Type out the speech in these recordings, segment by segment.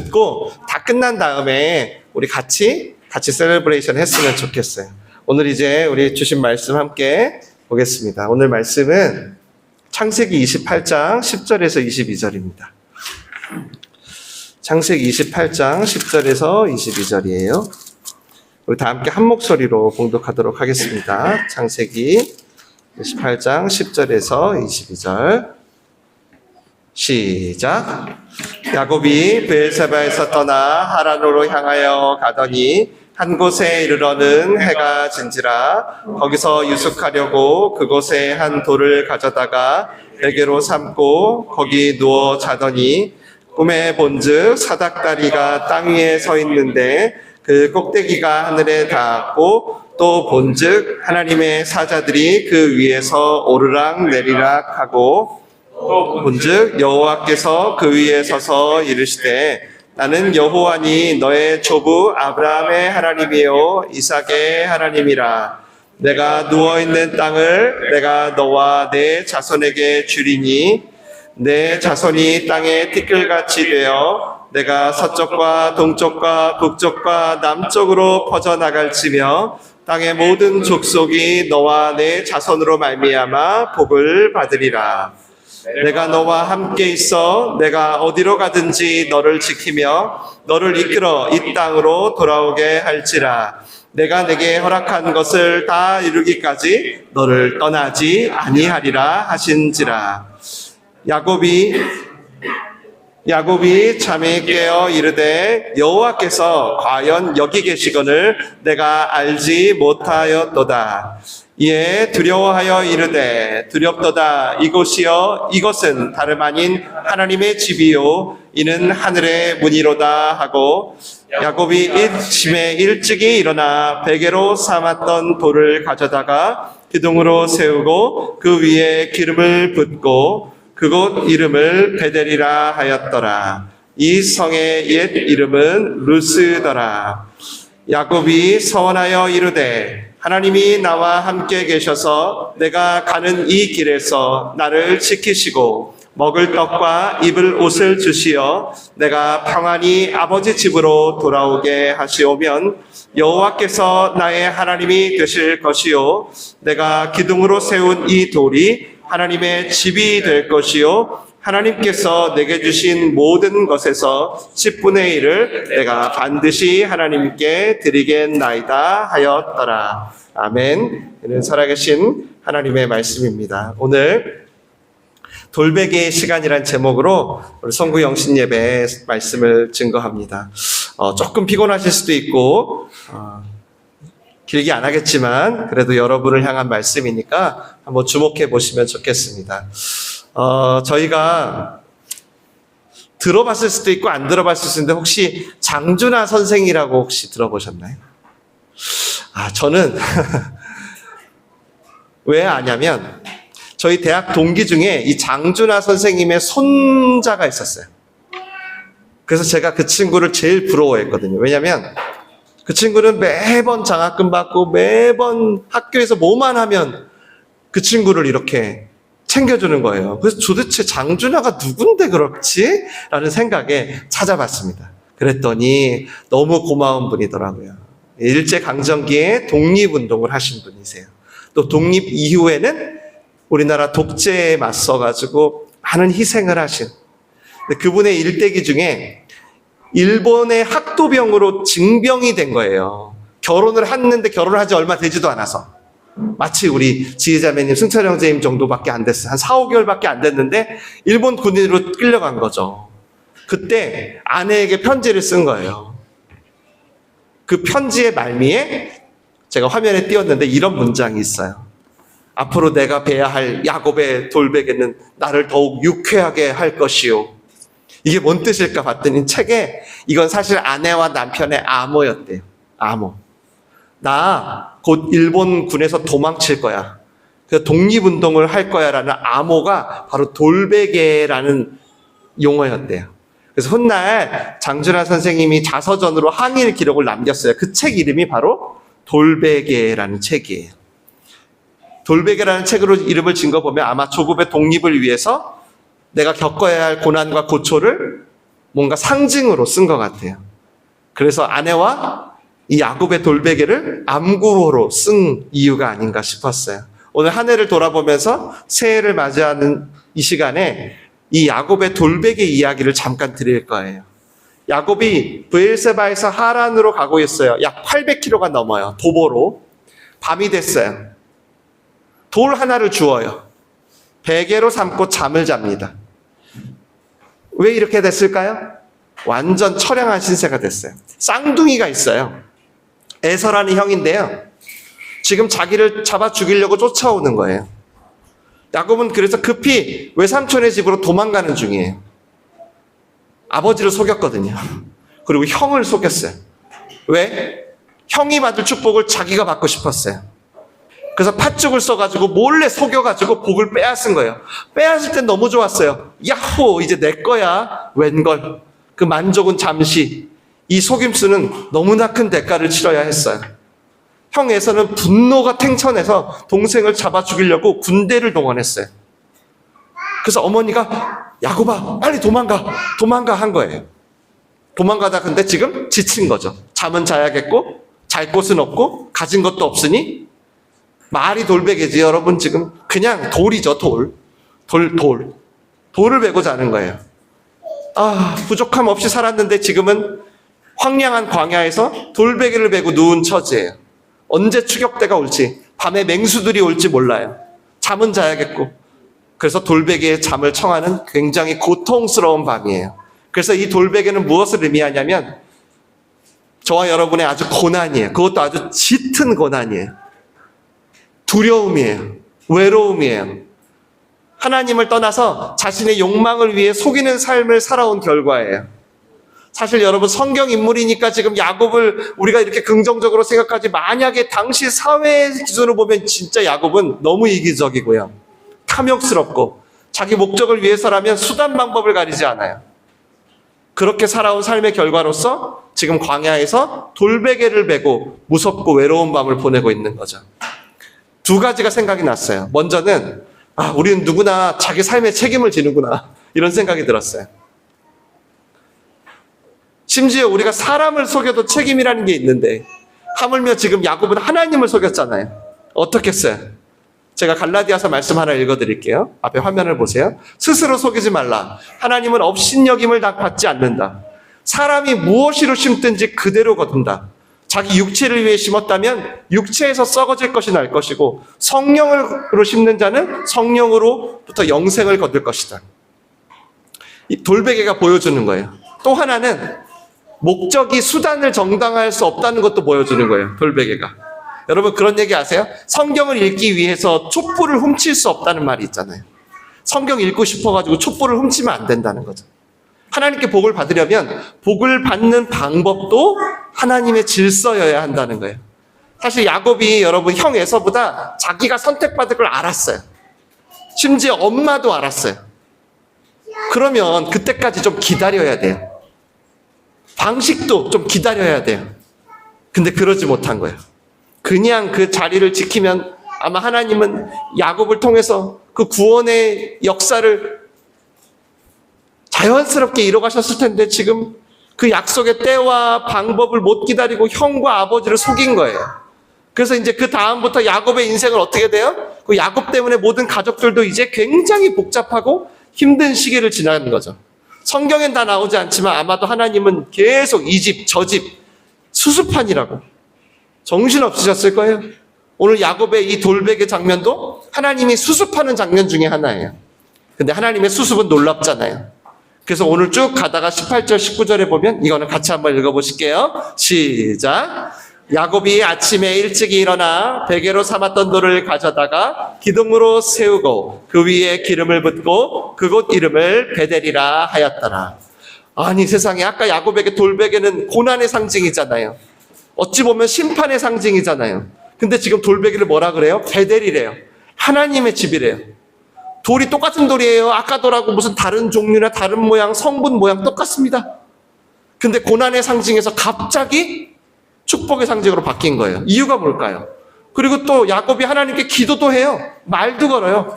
듣고 다 끝난 다음에 우리 같이 셀러브레이션 했으면 좋겠어요. 오늘 이제 우리 주신 말씀 함께 보겠습니다. 오늘 말씀은 창세기 28장 10절에서 22절입니다. 창세기 28장 10절에서 22절이에요. 우리 다 함께 한 목소리로 봉독하도록 하겠습니다. 창세기 28장 10절에서 22절. 시작. 야곱이 브엘세바에서 떠나 하란으로 향하여 가더니 한 곳에 이르러는 해가 진지라. 거기서 유숙하려고 그곳에 한 돌을 가져다가 베개로 삼고 거기 누워 자더니 꿈에 본즉 사닥다리가 땅 위에 서 있는데 그 꼭대기가 하늘에 닿았고 또 본즉 하나님의 사자들이 그 위에서 오르락 내리락 하고 또 본즉 여호와께서 그 위에 서서 이르시되 나는 여호와니 너의 조부 아브라함의 하나님이요 이삭의 하나님이라. 내가 누워있는 땅을 내가 너와 내 자손에게 주리니 내 자손이 땅의 티끌같이 되어 내가 서쪽과 동쪽과 북쪽과 남쪽으로 퍼져나갈지며 땅의 모든 족속이 너와 내 자손으로 말미암아 복을 받으리라. 내가 너와 함께 있어 내가 어디로 가든지 너를 지키며 너를 이끌어 이 땅으로 돌아오게 할지라. 내가 내게 허락한 것을 다 이루기까지 너를 떠나지 아니하리라 하신지라. 야곱이 잠에 깨어 이르되 여호와께서 과연 여기 계시거늘 내가 알지 못하였도다. 이에 두려워하여 이르되 두렵도다. 이것은 다름 아닌 하나님의 집이요 이는 하늘의 문이로다 하고 야곱이 아침에 일찍이 일어나 베개로 삼았던 돌을 가져다가 기둥으로 세우고 그 위에 기름을 붓고 그곳 이름을 베델이라 하였더라. 이 성의 옛 이름은 루스더라. 야곱이 서원하여 이르되 하나님이 나와 함께 계셔서 내가 가는 이 길에서 나를 지키시고 먹을 떡과 입을 옷을 주시어 내가 평안히 아버지 집으로 돌아오게 하시오면 여호와께서 나의 하나님이 되실 것이요 내가 기둥으로 세운 이 돌이 하나님의 집이 될 것이요 하나님께서 내게 주신 모든 것에서 10분의 1을 내가 반드시 하나님께 드리겠나이다 하였더라. 아멘. 이는 살아계신 하나님의 말씀입니다. 오늘 돌베개의 시간이란 제목으로 우리 성구 영신 예배 말씀을 증거합니다. 조금 피곤하실 수도 있고 길게 안 하겠지만 그래도 여러분을 향한 말씀이니까 한번 주목해 보시면 좋겠습니다. 저희가 들어봤을 수도 있고 안 들어봤을 수도 있는데 혹시 장준하 선생이라고 혹시 들어보셨나요? 저는 왜 아냐면 저희 대학 동기 중에 이 장준하 선생님의 손자가 있었어요. 그래서 제가 그 친구를 제일 부러워했거든요. 왜냐면 그 친구는 매번 장학금 받고 매번 학교에서 뭐만 하면 그 친구를 이렇게 챙겨주는 거예요. 그래서 도대체 장준하가 누군데 그렇지? 라는 생각에 찾아봤습니다. 그랬더니 너무 고마운 분이더라고요. 일제강점기에 독립운동을 하신 분이세요. 또 독립 이후에는 우리나라 독재에 맞서가지고 많은 희생을 하신 그분의 일대기 중에 일본의 학도병으로 징병이 된 거예요. 결혼을 했는데 결혼을 하지 얼마 되지도 않아서 마치 우리 지혜자매님, 승철 형제님 정도밖에 안 됐어요. 한 4, 5개월밖에 안 됐는데 일본 군인으로 끌려간 거죠. 그때 아내에게 편지를 쓴 거예요. 그 편지의 말미에 제가 화면에 띄웠는데 이런 문장이 있어요. 앞으로 내가 베야 할 야곱의 돌베개는 나를 더욱 유쾌하게 할 것이요. 이게 뭔 뜻일까 봤더니 책에 이건 사실 아내와 남편의 암호였대요. 암호. 나 곧 일본 군에서 도망칠 거야. 그래서 독립운동을 할 거야 라는 암호가 바로 돌베개라는 용어였대요. 그래서 훗날 장준하 선생님이 자서전으로 항일 기록을 남겼어요. 그 책 이름이 바로 돌베개라는 책이에요. 돌베개라는 책으로 이름을 진 거 보면 아마 조국의 독립을 위해서 내가 겪어야 할 고난과 고초를 뭔가 상징으로 쓴 것 같아요. 그래서 아내와 이 야곱의 돌베개를 암구호로 쓴 이유가 아닌가 싶었어요. 오늘 한 해를 돌아보면서 새해를 맞이하는 이 시간에 이 야곱의 돌베개 이야기를 잠깐 드릴 거예요. 야곱이 브엘세바에서 하란으로 가고 있어요. 약 800km가 넘어요. 도보로. 밤이 됐어요. 돌 하나를 주어요. 베개로 삼고 잠을 잡니다. 왜 이렇게 됐을까요? 완전 처량한 신세가 됐어요. 쌍둥이가 있어요. 에서라는 형인데요. 지금 자기를 잡아 죽이려고 쫓아오는 거예요. 야곱은 그래서 급히 외삼촌의 집으로 도망가는 중이에요. 아버지를 속였거든요. 그리고 형을 속였어요. 왜? 형이 받을 축복을 자기가 받고 싶었어요. 그래서 팥죽을 써가지고 몰래 속여가지고 복을 빼앗은 거예요. 빼앗을 땐 너무 좋았어요. 야호, 이제 내 거야. 웬걸. 그 만족은 잠시. 이 속임수는 너무나 큰 대가를 치러야 했어요. 형 에서는 분노가 탱천해서 동생을 잡아 죽이려고 군대를 동원했어요. 그래서 어머니가 야곱아 빨리 도망가 한 거예요. 도망가다 근데 지금 지친 거죠. 잠은 자야겠고 잘 곳은 없고 가진 것도 없으니 말이 돌베개지. 여러분 지금 그냥 돌이죠. 돌을 베고 자는 거예요. 부족함 없이 살았는데 지금은 황량한 광야에서 돌베개를 베고 누운 처지예요. 언제 추격대가 올지, 밤에 맹수들이 올지 몰라요. 잠은 자야겠고. 그래서 돌베개에 잠을 청하는 굉장히 고통스러운 밤이에요. 그래서 이 돌베개는 무엇을 의미하냐면 저와 여러분의 아주 고난이에요. 그것도 아주 짙은 고난이에요. 두려움이에요. 외로움이에요. 하나님을 떠나서 자신의 욕망을 위해 속이는 삶을 살아온 결과예요. 사실 여러분 성경 인물이니까 지금 야곱을 우리가 이렇게 긍정적으로 생각하지, 만약에 당시 사회 기준으로 보면 진짜 야곱은 너무 이기적이고요. 탐욕스럽고 자기 목적을 위해서라면 수단 방법을 가리지 않아요. 그렇게 살아온 삶의 결과로서 지금 광야에서 돌베개를 베고 무섭고 외로운 밤을 보내고 있는 거죠. 두 가지가 생각이 났어요. 먼저는 우리는 누구나 자기 삶에 책임을 지는구나 이런 생각이 들었어요. 심지어 우리가 사람을 속여도 책임이라는 게 있는데 하물며 지금 야곱은 하나님을 속였잖아요. 어떻게 했어요? 제가 갈라디아서 말씀 하나 읽어드릴게요. 앞에 화면을 보세요. 스스로 속이지 말라. 하나님은 업신여김을 받지 않는다. 사람이 무엇으로 심든지 그대로 거둔다. 자기 육체를 위해 심었다면 육체에서 썩어질 것이 날 것이고 성령으로 심는 자는 성령으로부터 영생을 거둘 것이다. 이 돌베개가 보여주는 거예요. 또 하나는 목적이 수단을 정당화할 수 없다는 것도 보여주는 거예요. 돌베개가. 여러분 그런 얘기 아세요? 성경을 읽기 위해서 촛불을 훔칠 수 없다는 말이 있잖아요. 성경 읽고 싶어가지고 촛불을 훔치면 안 된다는 거죠. 하나님께 복을 받으려면 복을 받는 방법도 하나님의 질서여야 한다는 거예요. 사실 야곱이 여러분 형 에서보다 자기가 선택받을 걸 알았어요. 심지어 엄마도 알았어요. 그러면 그때까지 좀 기다려야 돼요. 방식도 좀 기다려야 돼요. 근데 그러지 못한 거예요. 그냥 그 자리를 지키면 아마 하나님은 야곱을 통해서 그 구원의 역사를 자연스럽게 이뤄가셨을 텐데 지금 그 약속의 때와 방법을 못 기다리고 형과 아버지를 속인 거예요. 그래서 이제 그 다음부터 야곱의 인생은 어떻게 돼요? 그 야곱 때문에 모든 가족들도 이제 굉장히 복잡하고 힘든 시기를 지나는 거죠. 성경엔 다 나오지 않지만 아마도 하나님은 계속 이 집 저 집 수수판이라고 정신없으셨을 거예요. 오늘 야곱의 이 돌베개 장면도 하나님이 수습하는 장면 중에 하나예요. 근데 하나님의 수습은 놀랍잖아요. 그래서 오늘 쭉 가다가 18절 19절에 보면 이거는 같이 한번 읽어보실게요. 시작. 야곱이 아침에 일찍 일어나 베개로 삼았던 돌을 가져다가 기둥으로 세우고 그 위에 기름을 붓고 그곳 이름을 베델이라 하였더라. 아니 세상에, 아까 야곱에게 돌베개는 고난의 상징이잖아요. 어찌 보면 심판의 상징이잖아요. 근데 지금 돌베개를 뭐라 그래요? 베델이래요. 하나님의 집이래요. 돌이 똑같은 돌이에요. 아까 돌하고 무슨 다른 종류나 다른 모양, 성분 모양 똑같습니다. 근데 고난의 상징에서 갑자기 축복의 상징으로 바뀐 거예요. 이유가 뭘까요? 그리고 또 야곱이 하나님께 기도도 해요. 말도 걸어요.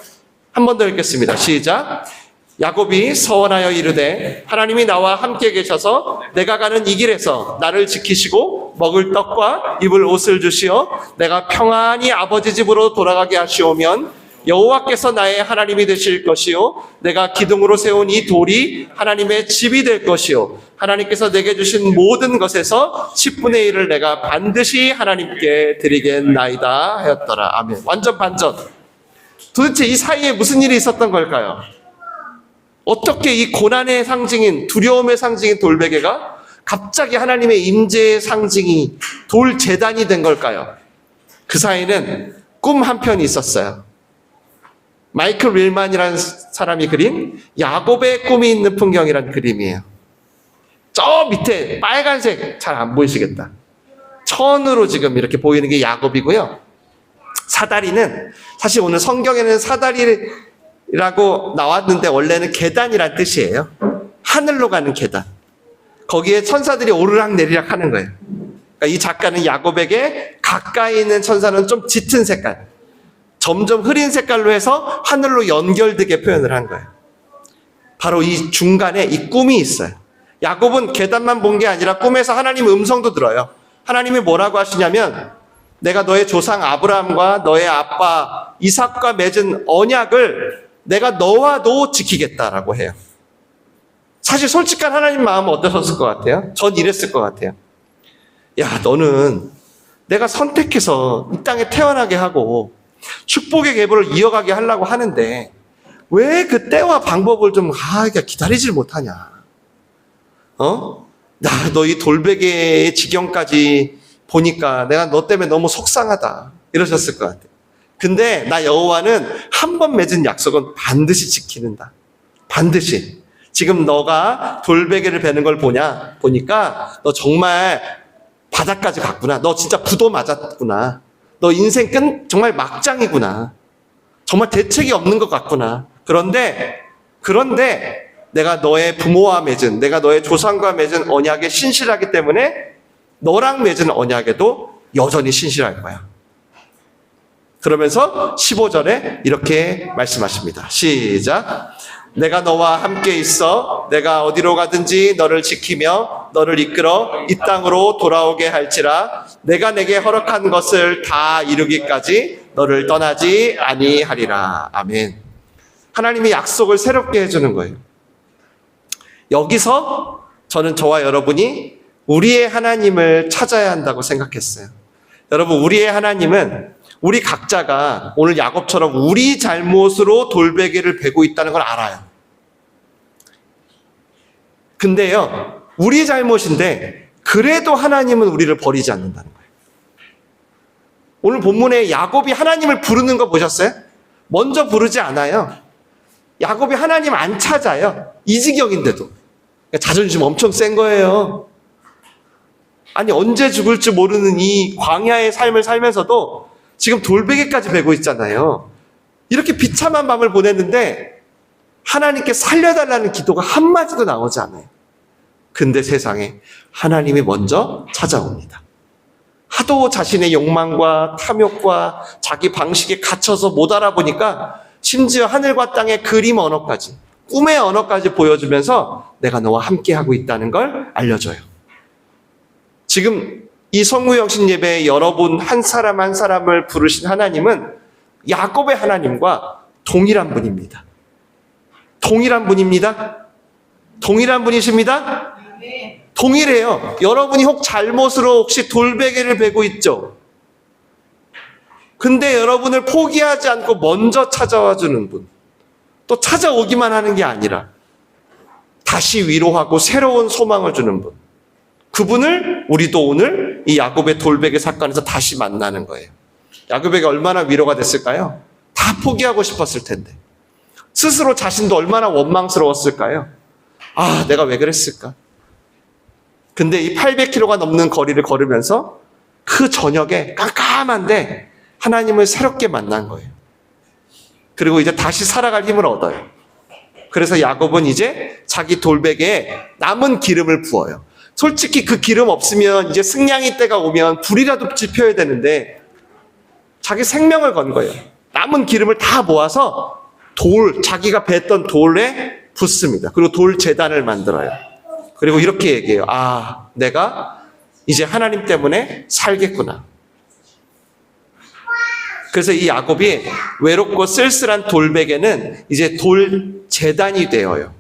한 번 더 읽겠습니다. 시작. 야곱이 서원하여 이르되 하나님이 나와 함께 계셔서 내가 가는 이 길에서 나를 지키시고 먹을 떡과 입을 옷을 주시어 내가 평안히 아버지 집으로 돌아가게 하시오면 여호와께서 나의 하나님이 되실 것이요 내가 기둥으로 세운 이 돌이 하나님의 집이 될 것이요 하나님께서 내게 주신 모든 것에서 10분의 1을 내가 반드시 하나님께 드리겠나이다 하였더라. 아멘. 완전 반전. 도대체 이 사이에 무슨 일이 있었던 걸까요? 어떻게 이 고난의 상징인, 두려움의 상징인 돌베개가 갑자기 하나님의 임재의 상징이 돌 제단이 된 걸까요? 그 사이에는 꿈 한 편이 있었어요. 마이클 윌만이라는 사람이 그린 야곱의 꿈이 있는 풍경이라는 그림이에요. 저 밑에 빨간색 잘 안 보이시겠다. 천으로 지금 이렇게 보이는 게 야곱이고요. 사다리는 사실 오늘 성경에는 사다리라고 나왔는데 원래는 계단이란 뜻이에요. 하늘로 가는 계단. 거기에 천사들이 오르락 내리락 하는 거예요. 그러니까 이 작가는 야곱에게 가까이 있는 천사는 좀 짙은 색깔, 점점 흐린 색깔로 해서 하늘로 연결되게 표현을 한 거예요. 바로 이 중간에 이 꿈이 있어요. 야곱은 계단만 본 게 아니라 꿈에서 하나님 음성도 들어요. 하나님이 뭐라고 하시냐면 내가 너의 조상 아브라함과 너의 아빠 이삭과 맺은 언약을 내가 너와도 지키겠다라고 해요. 사실 솔직한 하나님 마음은 어떠셨을 것 같아요? 전 이랬을 것 같아요. 야, 너는 내가 선택해서 이 땅에 태어나게 하고 축복의 계보를 이어가게 하려고 하는데 왜 그 때와 방법을 좀 기다리질 못하냐? 나 너 이 돌베개의 지경까지 보니까 내가 너 때문에 너무 속상하다 이러셨을 것 같아요. 근데 나 여호와는 한 번 맺은 약속은 반드시 지키는다. 반드시. 지금 너가 돌베개를 베는 걸 보니까 너 정말 바닥까지 갔구나. 너 진짜 부도 맞았구나. 너 인생 정말 막장이구나. 정말 대책이 없는 것 같구나. 그런데 내가 너의 부모와 맺은, 내가 너의 조상과 맺은 언약에 신실하기 때문에 너랑 맺은 언약에도 여전히 신실할 거야. 그러면서 15절에 이렇게 말씀하십니다. 시작. 내가 너와 함께 있어 내가 어디로 가든지 너를 지키며 너를 이끌어 이 땅으로 돌아오게 할지라 내가 내게 허락한 것을 다 이루기까지 너를 떠나지 아니하리라. 아멘. 하나님이 약속을 새롭게 해주는 거예요. 여기서 저는 저와 여러분이 우리의 하나님을 찾아야 한다고 생각했어요. 여러분, 우리의 하나님은 우리 각자가 오늘 야곱처럼 우리 잘못으로 돌베개를 베고 있다는 걸 알아요. 근데요, 우리 잘못인데 그래도 하나님은 우리를 버리지 않는다는 거예요. 오늘 본문에 야곱이 하나님을 부르는 거 보셨어요? 먼저 부르지 않아요. 야곱이 하나님 안 찾아요. 이 지경인데도. 자존심 엄청 센 거예요. 아니, 언제 죽을지 모르는 이 광야의 삶을 살면서도 지금 돌베개까지 베고 있잖아요. 이렇게 비참한 밤을 보냈는데 하나님께 살려달라는 기도가 한마디도 나오지 않아요. 근데 세상에 하나님이 먼저 찾아옵니다. 하도 자신의 욕망과 탐욕과 자기 방식에 갇혀서 못 알아보니까 심지어 하늘과 땅의 그림 언어까지, 꿈의 언어까지 보여주면서 내가 너와 함께하고 있다는 걸 알려줘요. 지금 이 성무영신 예배에 여러분 한 사람 한 사람을 부르신 하나님은 야곱의 하나님과 동일한 분입니다. 동일한 분입니다. 동일한 분이십니다. 동일해요. 여러분이 혹 잘못으로 혹시 돌베개를 베고 있죠? 근데 여러분을 포기하지 않고 먼저 찾아와 주는 분, 또 찾아오기만 하는 게 아니라 다시 위로하고 새로운 소망을 주는 분, 그분을 우리도 오늘 이 야곱의 돌베개 사건에서 다시 만나는 거예요. 야곱에게 얼마나 위로가 됐을까요? 다 포기하고 싶었을 텐데 스스로 자신도 얼마나 원망스러웠을까요? 아, 내가 왜 그랬을까? 근데 이 800km가 넘는 거리를 걸으면서 그 저녁에 깜깜한데 하나님을 새롭게 만난 거예요. 그리고 이제 다시 살아갈 힘을 얻어요. 그래서 야곱은 이제 자기 돌베개에 남은 기름을 부어요. 솔직히 그 기름 없으면 이제 승냥이 때가 오면 불이라도 지펴야 되는데 자기 생명을 건 거예요. 남은 기름을 다 모아서 자기가 뱄던 돌에 붓습니다. 그리고 돌 제단을 만들어요. 그리고 이렇게 얘기해요. 내가 이제 하나님 때문에 살겠구나. 그래서 이 야곱이 외롭고 쓸쓸한 돌베개는 이제 돌 제단이 되어요.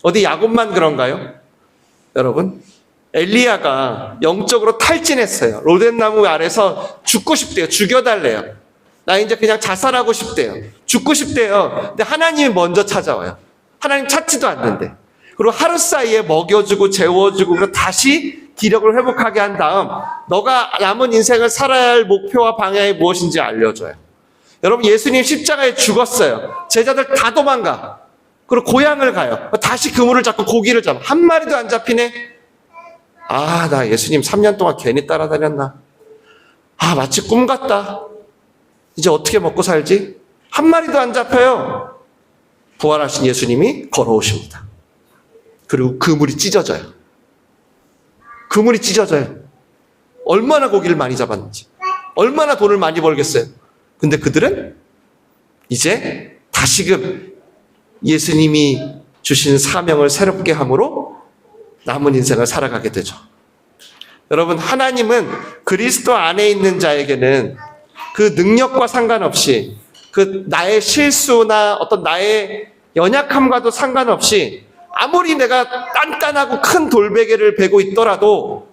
어디 야곱만 그런가요? 여러분, 엘리야가 영적으로 탈진했어요. 로뎀나무 아래서 죽고 싶대요. 죽여달래요. 나 이제 그냥 자살하고 싶대요. 죽고 싶대요. 근데 하나님이 먼저 찾아와요. 하나님 찾지도 않는데. 그리고 하루 사이에 먹여주고 재워주고 그리고 다시 기력을 회복하게 한 다음 너가 남은 인생을 살아야 할 목표와 방향이 무엇인지 알려줘요. 여러분, 예수님 십자가에 죽었어요. 제자들 다 도망가. 그리고 고향을 가요. 다시 그물을 잡고 고기를 잡아. 한 마리도 안 잡히네. 나 예수님 3년 동안 괜히 따라다녔나. 마치 꿈 같다. 이제 어떻게 먹고 살지? 한 마리도 안 잡혀요. 부활하신 예수님이 걸어오십니다. 그리고 그물이 찢어져요. 그물이 찢어져요. 얼마나 고기를 많이 잡았는지, 얼마나 돈을 많이 벌겠어요. 근데 그들은 이제 다시금 예수님이 주신 사명을 새롭게 함으로 남은 인생을 살아가게 되죠. 여러분, 하나님은 그리스도 안에 있는 자에게는 그 능력과 상관없이 그 나의 실수나 어떤 나의 연약함과도 상관없이 아무리 내가 단단하고 큰 돌베개를 베고 있더라도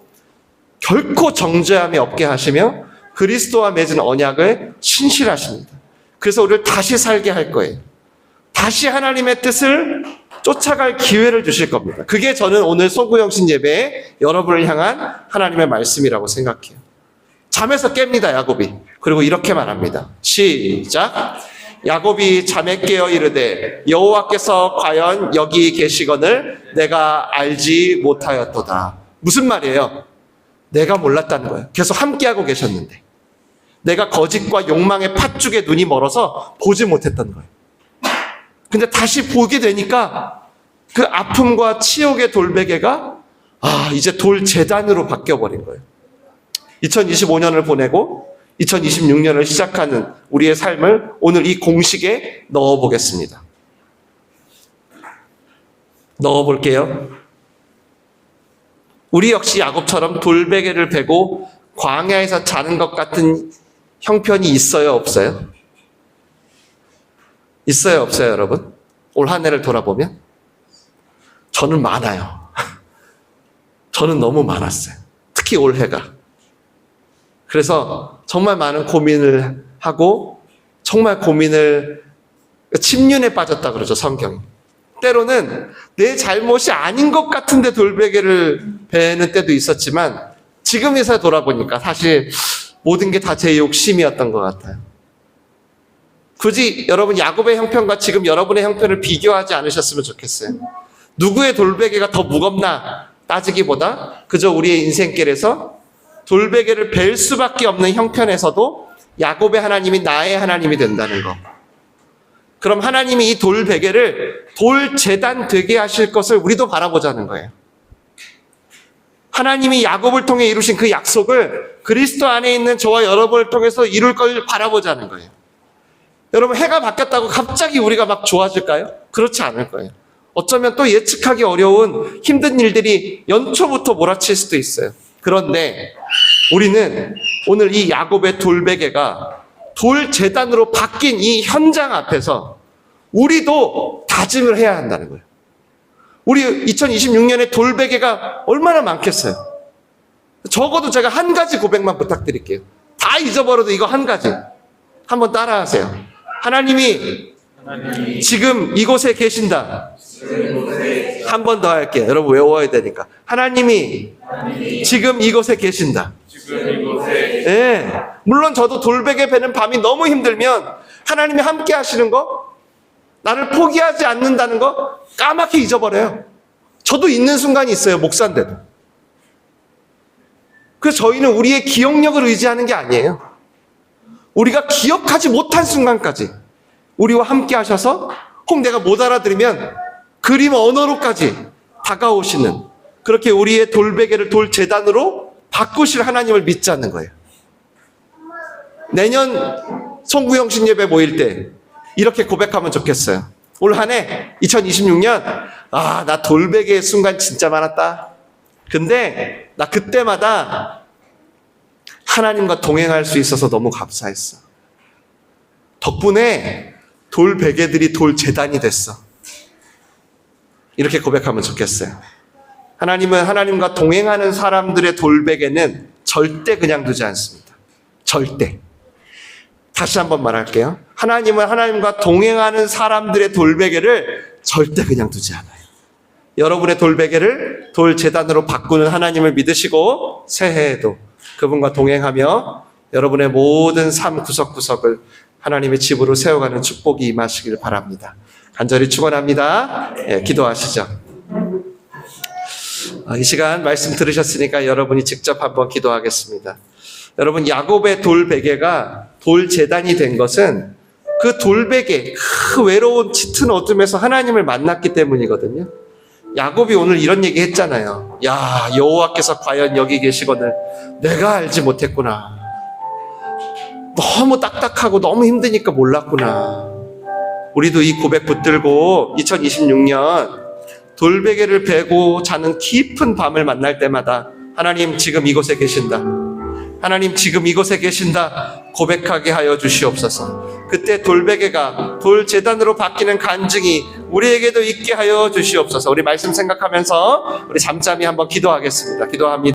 결코 정죄함이 없게 하시며 그리스도와 맺은 언약을 신실하십니다. 그래서 우리를 다시 살게 할 거예요. 다시 하나님의 뜻을 쫓아갈 기회를 주실 겁니다. 그게 저는 오늘 송구영신 예배에 여러분을 향한 하나님의 말씀이라고 생각해요. 잠에서 깹니다, 야곱이. 그리고 이렇게 말합니다. 시작. 야곱이 잠에 깨어 이르되 여호와께서 과연 여기 계시거늘 내가 알지 못하였도다. 무슨 말이에요? 내가 몰랐다는 거예요. 계속 함께하고 계셨는데 내가 거짓과 욕망의 팥죽에 눈이 멀어서 보지 못했다는 거예요. 근데 다시 보게 되니까 그 아픔과 치욕의 돌베개가 이제 돌 제단으로 바뀌어버린 거예요. 2025년을 보내고 2026년을 시작하는 우리의 삶을 오늘 이 공식에 넣어보겠습니다. 넣어볼게요. 우리 역시 야곱처럼 돌베개를 베고 광야에서 자는 것 같은 형편이 있어요, 없어요? 있어요, 없어요, 여러분? 올 한 해를 돌아보면? 저는 많아요. 저는 너무 많았어요. 특히 올해가. 그래서 정말 많은 고민을 하고 정말 침륜에 빠졌다 그러죠, 성경이. 때로는 내 잘못이 아닌 것 같은데 돌베개를 베는 때도 있었지만 지금에서 돌아보니까 사실 모든 게 다 제 욕심이었던 것 같아요. 굳이 여러분 야곱의 형편과 지금 여러분의 형편을 비교하지 않으셨으면 좋겠어요. 누구의 돌베개가 더 무겁나 따지기보다 그저 우리의 인생길에서 돌베개를 벨 수밖에 없는 형편에서도 야곱의 하나님이 나의 하나님이 된다는 거. 그럼 하나님이 이 돌베개를 돌제단 되게 하실 것을 우리도 바라보자는 거예요. 하나님이 야곱을 통해 이루신 그 약속을 그리스도 안에 있는 저와 여러분을 통해서 이룰 걸 바라보자는 거예요. 여러분, 해가 바뀌었다고 갑자기 우리가 막 좋아질까요? 그렇지 않을 거예요. 어쩌면 또 예측하기 어려운 힘든 일들이 연초부터 몰아칠 수도 있어요. 그런데 우리는 오늘 이 야곱의 돌베개가 돌제단으로 바뀐 이 현장 앞에서 우리도 다짐을 해야 한다는 거예요. 우리 2026년에 돌베개가 얼마나 많겠어요? 적어도 제가 한 가지 고백만 부탁드릴게요. 다 잊어버려도 이거 한 가지. 한번 따라하세요. 하나님이 지금 이곳에 계신다. 한 번 더 할게요. 여러분 외워야 되니까. 하나님이 지금 이곳에 계신다. 네. 물론 저도 돌베개 베는 밤이 너무 힘들면 하나님이 함께 하시는 거, 나를 포기하지 않는다는 거 까맣게 잊어버려요. 저도 있는 순간이 있어요, 목사인데도. 그래서 저희는 우리의 기억력을 의지하는 게 아니에요. 우리가 기억하지 못한 순간까지 우리와 함께 하셔서 혹 내가 못 알아들으면 그림 언어로까지 다가오시는, 그렇게 우리의 돌베개를 돌제단으로 바꾸실 하나님을 믿자는 거예요. 내년 송구영신 예배 모일 때 이렇게 고백하면 좋겠어요. 올 한 해 2026년 나 돌베개의 순간 진짜 많았다. 근데 나 그때마다 하나님과 동행할 수 있어서 너무 감사했어. 덕분에 돌베개들이 돌제단이 됐어. 이렇게 고백하면 좋겠어요. 하나님은 하나님과 동행하는 사람들의 돌베개는 절대 그냥 두지 않습니다. 절대. 다시 한번 말할게요. 하나님은 하나님과 동행하는 사람들의 돌베개를 절대 그냥 두지 않아요. 여러분의 돌베개를 돌제단으로 바꾸는 하나님을 믿으시고 새해에도 그분과 동행하며 여러분의 모든 삶 구석구석을 하나님의 집으로 세워가는 축복이 임하시길 바랍니다. 간절히 축원합니다. 기도하시죠. 이 시간 말씀 들으셨으니까 여러분이 직접 한번 기도하겠습니다. 여러분, 야곱의 돌베개가 돌제단이 된 것은 그 돌베개, 그 외로운 짙은 어둠에서 하나님을 만났기 때문이거든요. 야곱이 오늘 이런 얘기 했잖아요. 야, 여호와께서 과연 여기 계시거늘 내가 알지 못했구나. 너무 딱딱하고 너무 힘드니까 몰랐구나. 우리도 이 고백 붙들고 2026년 돌베개를 베고 자는 깊은 밤을 만날 때마다 하나님 지금 이곳에 계신다. 하나님 지금 이곳에 계신다. 고백하게 하여 주시옵소서. 그때 돌베개가 돌제단으로 바뀌는 간증이 우리에게도 있게 하여 주시옵소서. 우리 말씀 생각하면서 우리 잠잠히 한번 기도하겠습니다. 기도합니다.